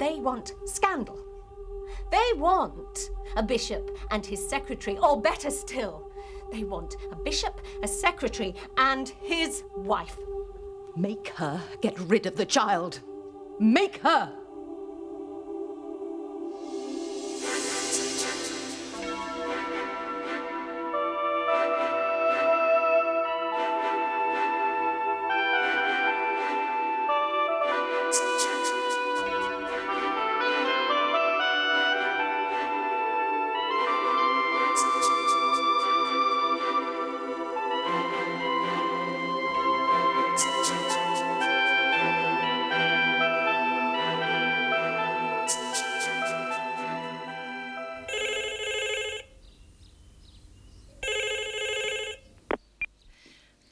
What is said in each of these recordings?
They want scandal. They want a bishop and his secretary, or better still, they want a bishop, a secretary, and his wife. Make her get rid of the child. Make her!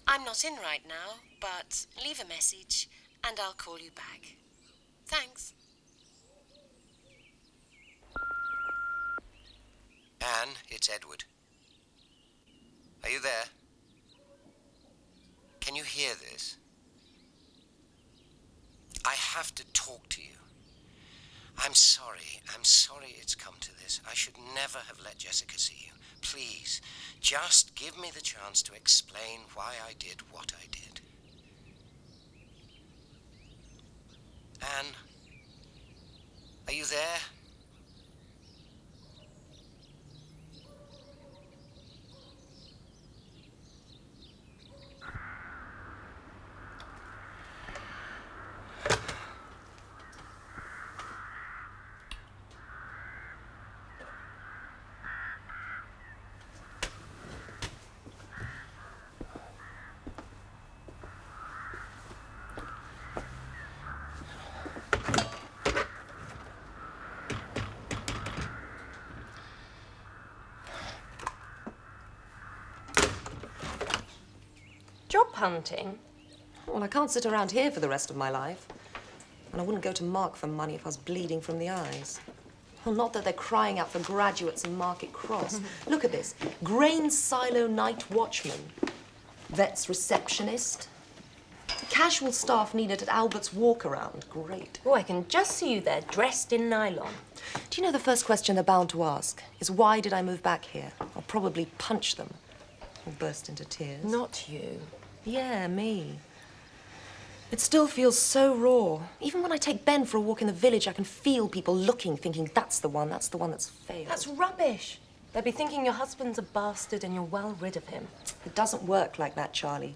I'm not in right now, but leave a message and I'll call you back. Thanks. Anne, it's Edward. Are you there? Can you hear this? I have to talk to you. I'm sorry it's come to this. I should never have let Jessica see you. Please, just give me the chance to explain why I did what I did. Anne, are you there? Job hunting? Well, I can't sit around here for the rest of my life. And I wouldn't go to Mark for money if I was bleeding from the eyes. Well, not that they're crying out for graduates in Market Cross. Look at this. Grain silo night watchman. Vet's receptionist. Casual staff needed at Albert's walk-around. Great. Oh, I can just see you there, dressed in nylon. Do you know the first question they're bound to ask is why did I move back here? I'll probably punch them or burst into tears. Not you. Yeah, me. It still feels so raw. Even when I take Ben for a walk in the village, I can feel people looking, thinking that's the one that's failed. That's rubbish. They'll be thinking your husband's a bastard and you're well rid of him. It doesn't work like that, Charlie.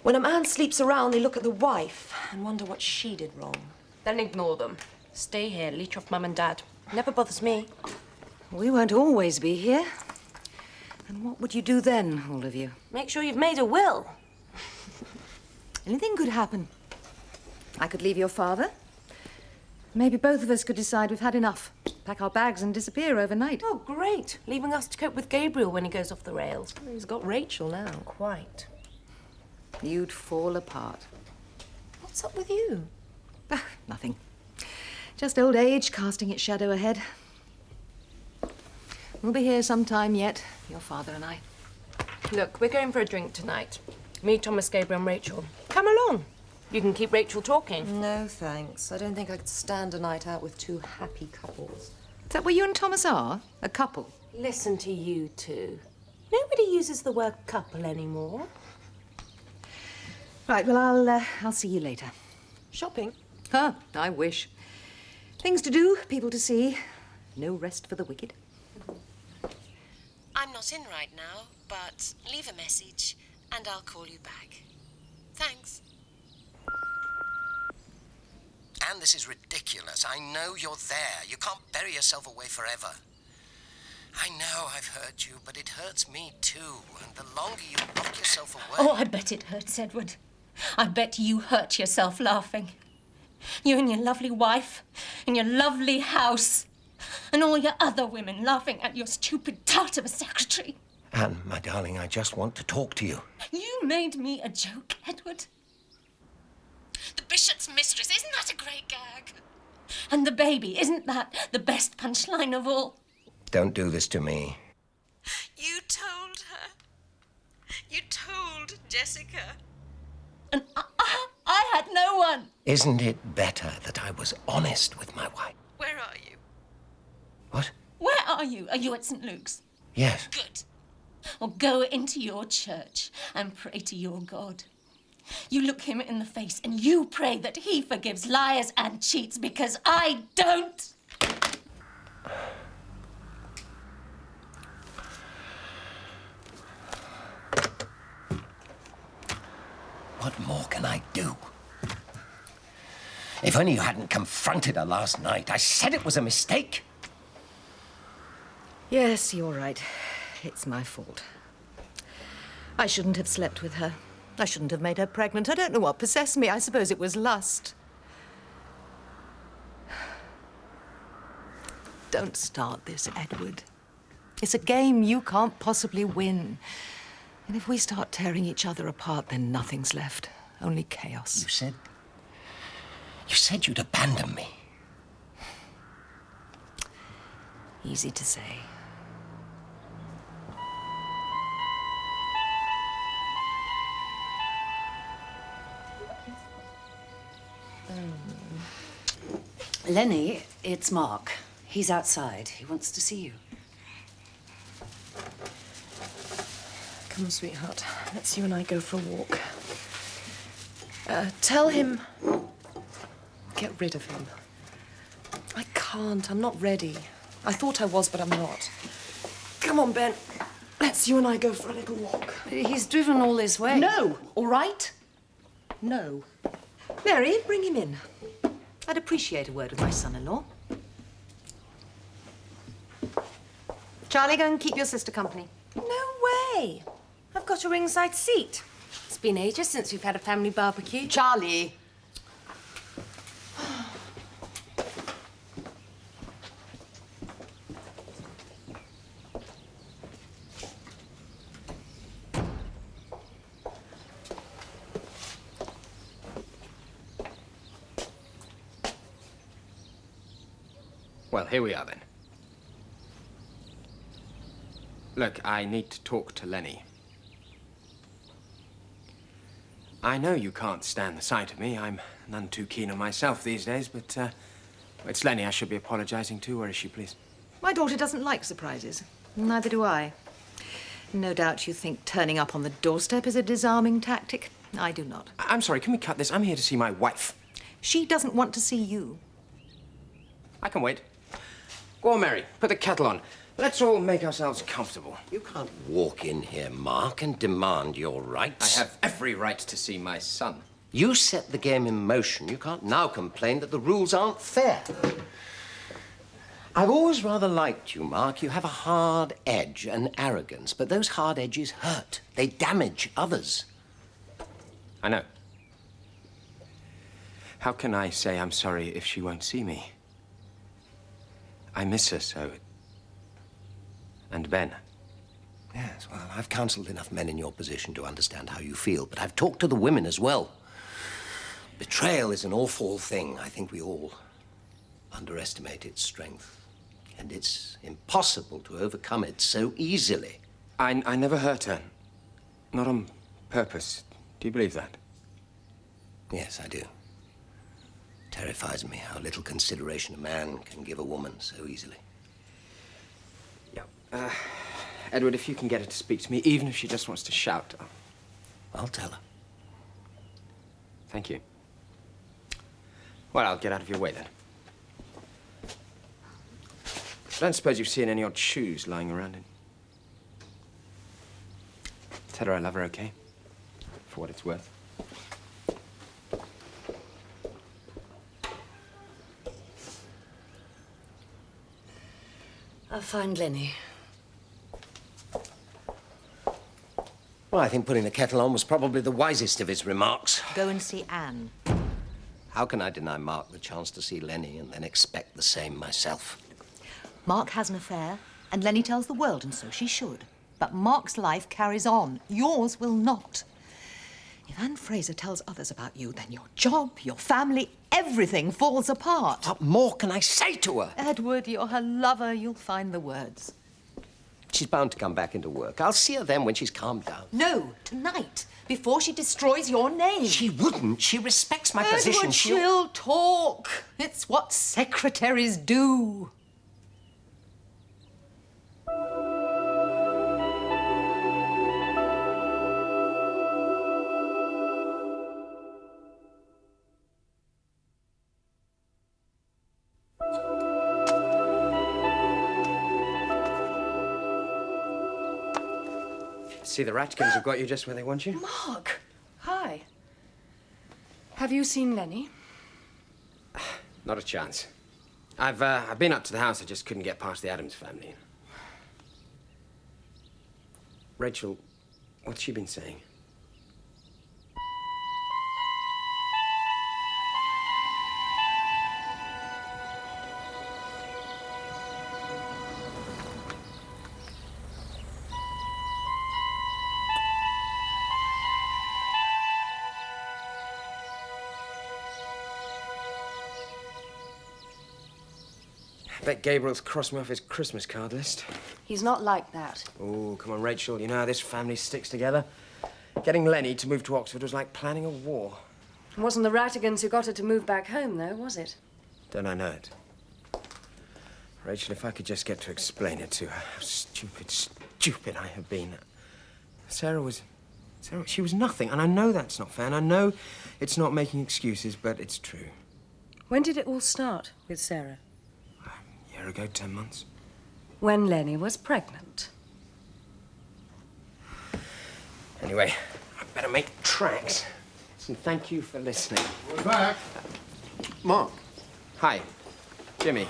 When a man sleeps around, they look at the wife and wonder what she did wrong. Then ignore them. Stay here, leech off Mum and Dad. Never bothers me. We won't always be here. And what would you do then, all of you? Make sure you've made a will. Anything could happen. I could leave your father. Maybe both of us could decide we've had enough. Pack our bags and disappear overnight. Oh, great. Leaving us to cope with Gabriel when he goes off the rails. He's got Rachel now. Quite. You'd fall apart. What's up with you? Ah, nothing. Just old age casting its shadow ahead. We'll be here sometime yet, your father and I. Look, we're going for a drink tonight. Me, Thomas, Gabriel and Rachel. Come along. You can keep Rachel talking. No, thanks. I don't think I could stand a night out with two happy couples. Is that where you and Thomas are? A couple? Listen to you two. Nobody uses the word couple anymore. Right, well, I'll see you later. Shopping? Huh, I wish. Things to do, people to see. No rest for the wicked. I'm not in right now, but leave a message and I'll call you back. Thanks. Anne, this is ridiculous. I know you're there. You can't bury yourself away forever. I know I've hurt you, but it hurts me too. And the longer you lock yourself away... Oh, I bet it hurts, Edward. I bet you hurt yourself laughing. You and your lovely wife, and your lovely house, and all your other women laughing at your stupid tart of a secretary. Anne, my darling, I just want to talk to you. You made me a joke, Edward. The bishop's mistress, isn't that a great gag? And the baby, isn't that the best punchline of all? Don't do this to me. You told her. You told Jessica. And I had no one. Isn't it better that I was honest with my wife? Where are you? What? Where are you? Are you at St. Luke's? Yes. Good. Well, go into your church and pray to your God. You look him in the face and you pray that he forgives liars and cheats, because I don't. What more can I do? If only you hadn't confronted her last night. I said it was a mistake. Yes, you're right. It's my fault. I shouldn't have slept with her. I shouldn't have made her pregnant. I don't know what possessed me. I suppose it was lust. Don't start this, Edward. It's a game you can't possibly win. And if we start tearing each other apart, then nothing's left. Only chaos. You said you'd abandon me. Easy to say. Lenny, it's Mark. He's outside. He wants to see you. Come on, sweetheart. Let's you and I go for a walk. Tell him... Get rid of him. I can't. I'm not ready. I thought I was, but I'm not. Come on, Ben. Let's you and I go for a little walk. He's driven all this way. No, all right? No. Mary, bring him in. I'd appreciate a word with my son-in-law. Charlie, go and keep your sister company. No way. I've got a ringside seat. It's been ages since we've had a family barbecue. Charlie! Well, here we are then. Look, I need to talk to Lenny. I know you can't stand the sight of me. I'm none too keen on myself these days, but it's Lenny I should be apologizing to. Where is she, please? My daughter doesn't like surprises. Neither do I. No doubt you think turning up on the doorstep is a disarming tactic. I do not. I'm sorry, can we cut this? I'm here to see my wife. She doesn't want to see you. I can wait. Go on, Mary. Put the kettle on. Let's all make ourselves comfortable. You can't walk in here, Mark, and demand your rights. I have every right to see my son. You set the game in motion. You can't now complain that the rules aren't fair. I've always rather liked you, Mark. You have a hard edge and arrogance, but those hard edges hurt. They damage others. I know. How can I say I'm sorry if she won't see me? I miss her so. And Ben. Yes, well, I've counseled enough men in your position to understand how you feel, but I've talked to the women as well. Betrayal is an awful thing. I think we all underestimate its strength. And it's impossible to overcome it so easily. I never hurt her. Not on purpose. Do you believe that? Yes, I do. Terrifies me how little consideration a man can give a woman so easily. Yeah. Edward, if you can get her to speak to me, even if she just wants to shout. I'll tell her. Thank you. Well, I'll get out of your way then. I don't suppose you've seen any odd shoes lying around in. Tell her I love her, okay? For what it's worth. I'll find Lenny. Well, I think putting the kettle on was probably the wisest of his remarks. Go and see Anne. How can I deny Mark the chance to see Lenny and then expect the same myself? Mark has an affair, and Lenny tells the world, and so she should. But Mark's life carries on. Yours will not. If Anne Fraser tells others about you, then your job, your family, everything falls apart. What more can I say to her? Edward, you're her lover. You'll find the words. She's bound to come back into work. I'll see her then when she's calmed down. No, tonight, before she destroys your name. She wouldn't. She respects my position. Edward, she'll talk. It's what secretaries do. See, the Ratkins have got you just where they want you. Mark! Hi. Have you seen Lenny? Not a chance. I've been up to the house. I just couldn't get past the Adams family. Rachel, what's she been saying? I bet Gabriel's crossed me off his Christmas card list. He's not like that. Oh, come on, Rachel. You know how this family sticks together? Getting Lenny to move to Oxford was like planning a war. It wasn't the Rattigans who got her to move back home, though, was it? Don't I know it? Rachel, if I could just get to explain it to her, how stupid I have been. Sarah, she was nothing, and I know that's not fair, and I know it's not making excuses, but it's true. When did it all start with Sarah? A year ago, 10 months. When Lenny was pregnant. Anyway, I better make tracks. And thank you for listening. We're back. Mark. Hi, Jimmy.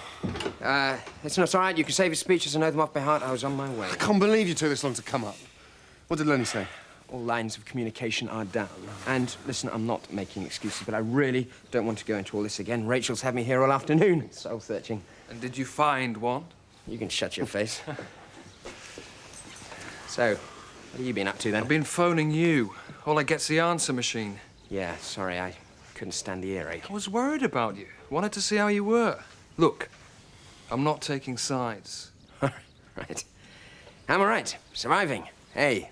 It's all right. You can save your speeches. I know them off by heart. I was on my way. I can't believe you took this long to come up. What did Lenny say? All lines of communication are down. And listen, I'm not making excuses, but I really don't want to go into all this again. Rachel's had me here all afternoon, soul searching. And did you find one? You can shut your face. So, what have you been up to then? I've been phoning you. All I get's the answer machine. Yeah, sorry, I couldn't stand the earache. I was worried about you. Wanted to see how you were. Look, I'm not taking sides. Right. I'm all right. Surviving. Hey,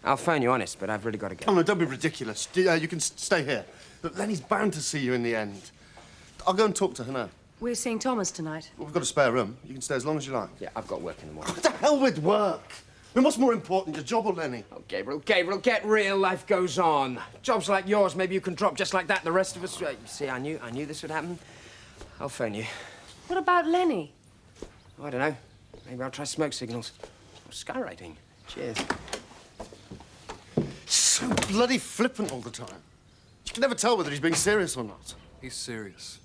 I'll phone you honest, but I've really got to go. Oh, no, don't be ridiculous. You can stay here. Look, Lenny's bound to see you in the end. I'll go and talk to her now. We're seeing Thomas tonight. We've got a spare room. You can stay as long as you like. Yeah, I've got work in the morning. What the hell with work? I mean, what's more important, your job or Lenny? Oh, Gabriel, get real. Life goes on. Jobs like yours, maybe you can drop just like that. The rest of us, you see, I knew this would happen. I'll phone you. What about Lenny? Oh, I don't know. Maybe I'll try smoke signals. Or skywriting. Cheers. So bloody flippant all the time. You can never tell whether he's being serious or not. He's serious.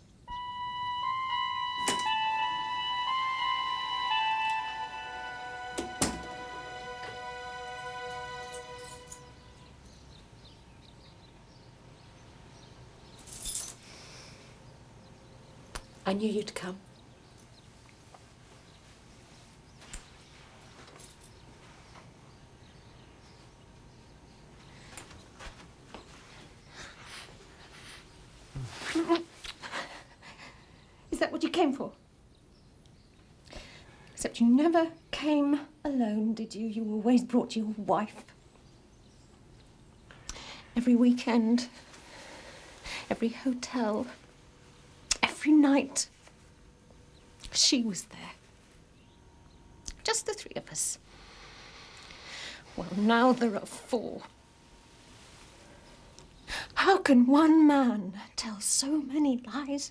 I knew you'd come. Is that what you came for? Except you never came alone, did you? You always brought your wife. Every weekend, every hotel, every night, she was there. Just the three of us. Well, now there are four. How can one man tell so many lies?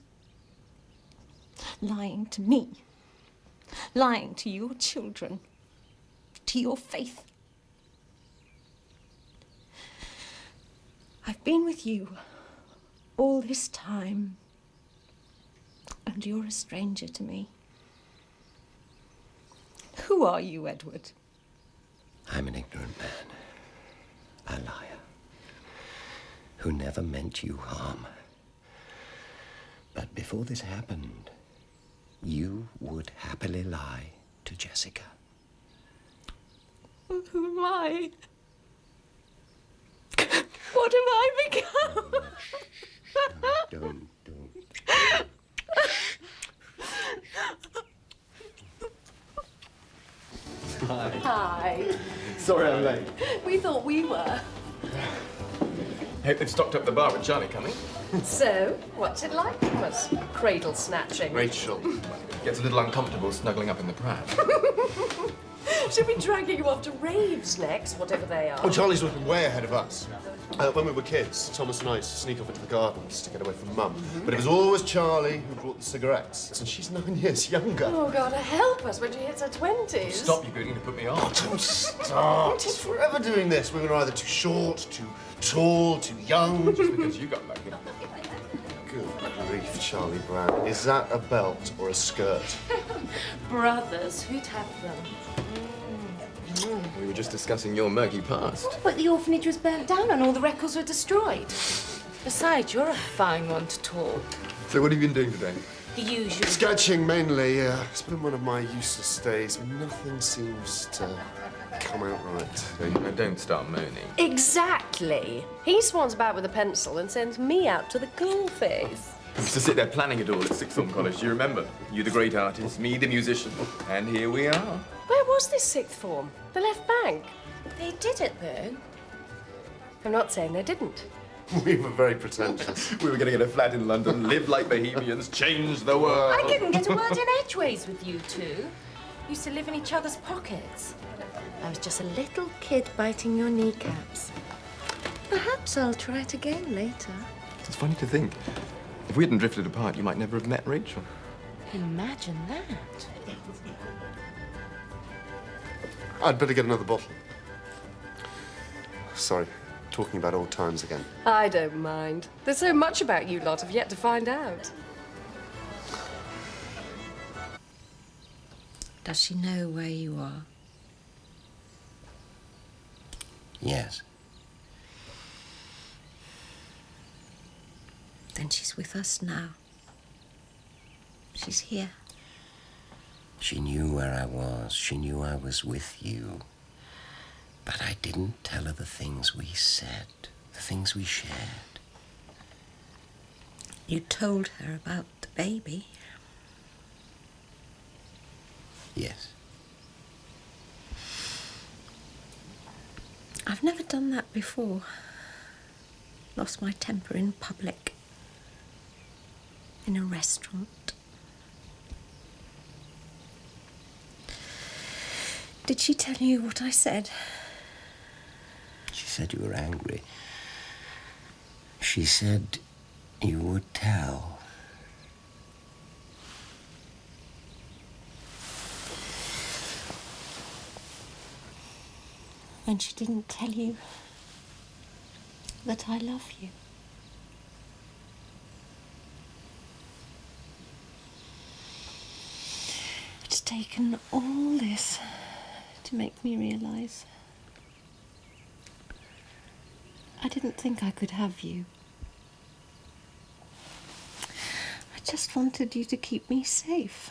Lying to me, lying to your children, to your faith. I've been with you all this time, and you're a stranger to me. Who are you, Edward? I'm an ignorant man, a liar, who never meant you harm. But before this happened, you would happily lie to Jessica. Well, who am I? What have I become? Don't. Hi. Sorry I'm late. We thought we were. Hope they've stocked up the bar with Charlie coming. So, what's it like? Was cradle snatching? Rachel gets a little uncomfortable snuggling up in the pram. Should we be dragging you off to raves next, whatever they are? Oh, Charlie's looking way ahead of us. When we were kids, Thomas and I used to sneak off into the gardens to get away from Mum. But it was always Charlie who brought the cigarettes. And she's 9 years younger. Oh, God, help us when she hits her 20s. Stop, you're going to put me off. Don't start. He's forever doing this. Women are either too short, too tall, too young. Just because you got lucky. Good grief, Charlie Brown. Is that a belt or a skirt? Brothers, who'd have them? We were just discussing your murky past. But the orphanage was burnt down and all the records were destroyed. Besides, you're a fine one to talk. So what have you been doing today? The usual. Sketching, mainly. It's been one of my useless days. Nothing seems to come out right. So don't start moaning. Exactly. He swans about with a pencil and sends me out to the cool face. I used to sit there planning it all at Sixth Form College. Do you remember? You the great artist, me the musician, and here we are. Where was this sixth form? The left bank. They did it, though. I'm not saying they didn't. We were very pretentious. We were going to get a flat in London, live like bohemians, change the world. I couldn't get a word in edgeways with you two. Used to live in each other's pockets. I was just a little kid biting your kneecaps. Perhaps I'll try it again later. It's funny to think. If we hadn't drifted apart, you might never have met Rachel. Imagine that. I'd better get another bottle. Sorry, talking about old times again. I don't mind. There's so much about you lot I've yet to find out. Does she know where you are? Yes. Then she's with us now. She's here. She knew where I was. She knew I was with you. But I didn't tell her the things we said, the things we shared. You told her about the baby. Yes. I've never done that before. Lost my temper in public. In a restaurant. Did she tell you what I said? She said you were angry. She said you would tell. And she didn't tell you that I love you. It's taken all this to make me realise I didn't think I could have you. I just wanted you to keep me safe.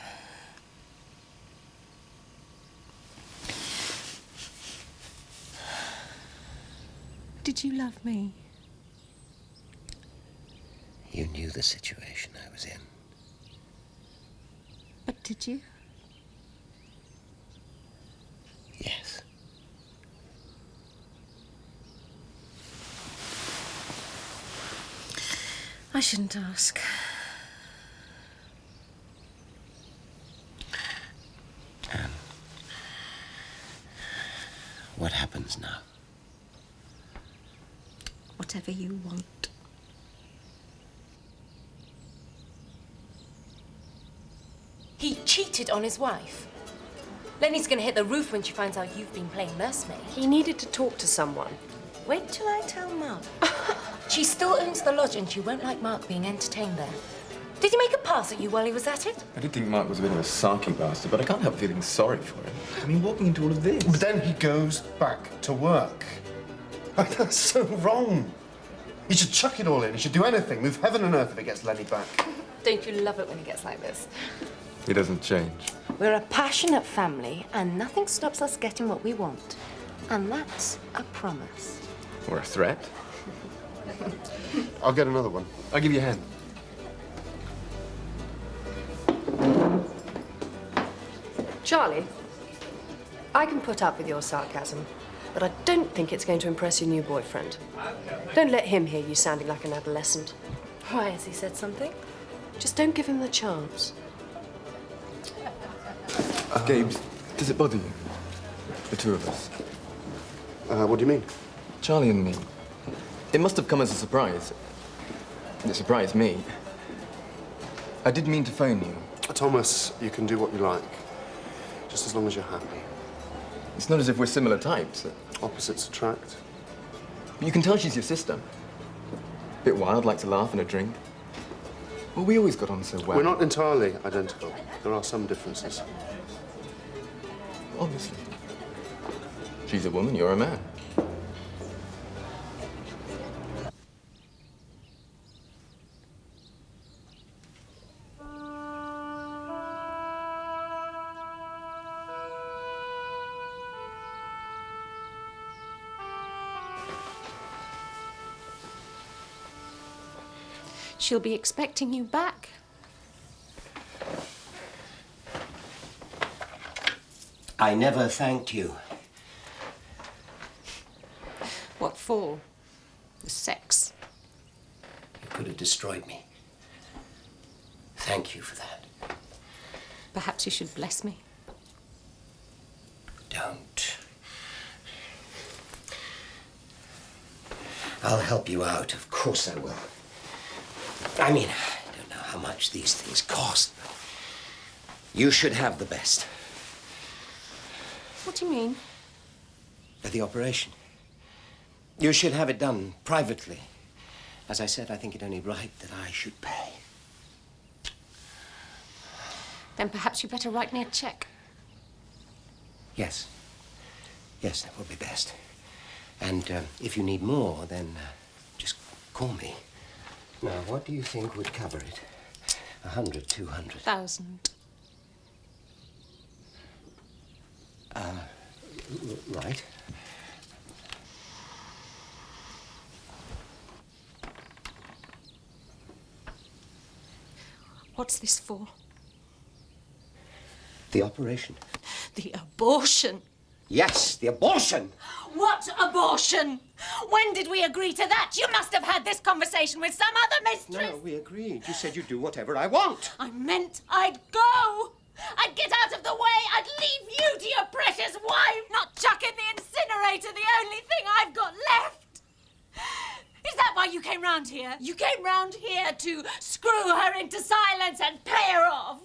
Did you love me? You knew the situation I was in. But did you? Yes. I shouldn't ask. Anne, what happens now? Whatever you want. He cheated on his wife. Lenny's gonna hit the roof when she finds out you've been playing nursemaid. He needed to talk to someone. Wait till I tell Mark. She still owns the lodge and she won't like Mark being entertained there. Did he make a pass at you while he was at it? I did think Mark was a bit of a sarky bastard, but I can't help feeling sorry for him. I mean, walking into all of this. But then he goes back to work. That's so wrong. He should chuck it all in. He should do anything, move heaven and earth if it gets Lenny back. Don't you love it when he gets like this? He doesn't change. We're a passionate family and nothing stops us getting what we want. And that's a promise. Or a threat. I'll get another one. I'll give you a hand. Charlie, I can put up with your sarcasm, but I don't think it's going to impress your new boyfriend. Don't let him hear you sounding like an adolescent. Why, has he said something? Just don't give him the chance. Gabes, does it bother you? The two of us. What do you mean? Charlie and me. It must have come as a surprise. It surprised me. I did mean to phone you. Thomas, you can do what you like, just as long as you're happy. It's not as if we're similar types. Opposites attract. But you can tell she's your sister. Bit wild, like to laugh and a drink. Well, we always got on so well. We're not entirely identical. There are some differences. Obviously. She's a woman, you're a man. She'll be expecting you back. I never thanked you. What for? The sex. You could have destroyed me. Thank you for that. Perhaps you should bless me. Don't. I'll help you out. Of course I will. I mean, I don't know how much these things cost, but you should have the best. What do you mean? The operation. You should have it done privately. As I said, I think it only right that I should pay. Then perhaps you better write me a check. Yes. Yes, that will be best. And if you need more, then just call me. Now, what do you think would cover it? 100, 200? 1,000. Right. What's this for? The operation. The abortion. Yes, the abortion! What abortion? When did we agree to that? You must have had this conversation with some other mistress. No, we agreed. You said you'd do whatever I want. I meant I'd go. I'd get out of the way. I'd leave you to your precious wife, not chuck in the incinerator, the only thing I've got left. Is that why you came round here? You came round here to screw her into silence and pay her off.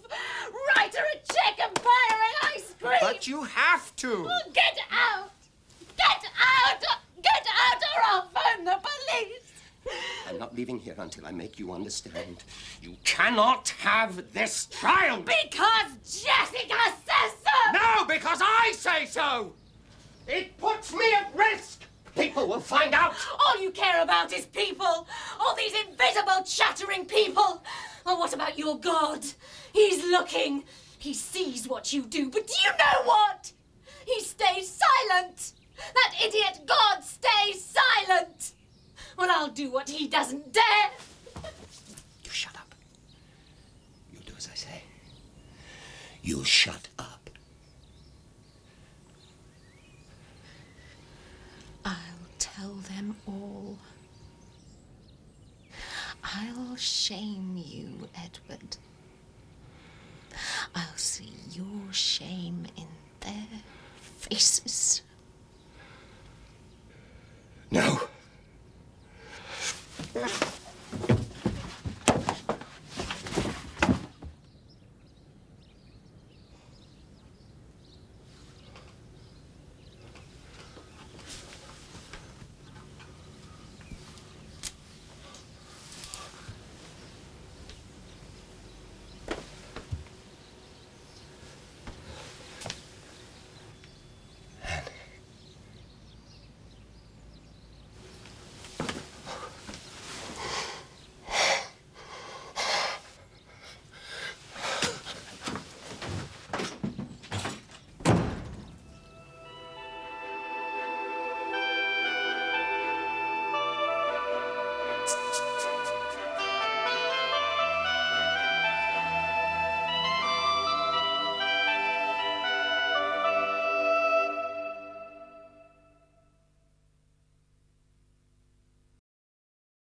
Write her a check and buy her an ice cream. But you have to. Oh, get out! Get out! Get out or I'll phone the police. I'm not leaving here until I make you understand. You cannot have this child. Because Jessica says so! No, because I say so! It puts me at risk! People will find out! All you care about is people! All these invisible, chattering people! Oh, what about your God? He's looking. He sees what you do, but do you know what? He stays silent! That idiot God stays silent! Well, I'll do what he doesn't dare! You shut up. You do as I say. You shut up. I'll tell them all. I'll shame you, Edward. I'll see your shame in their faces. No.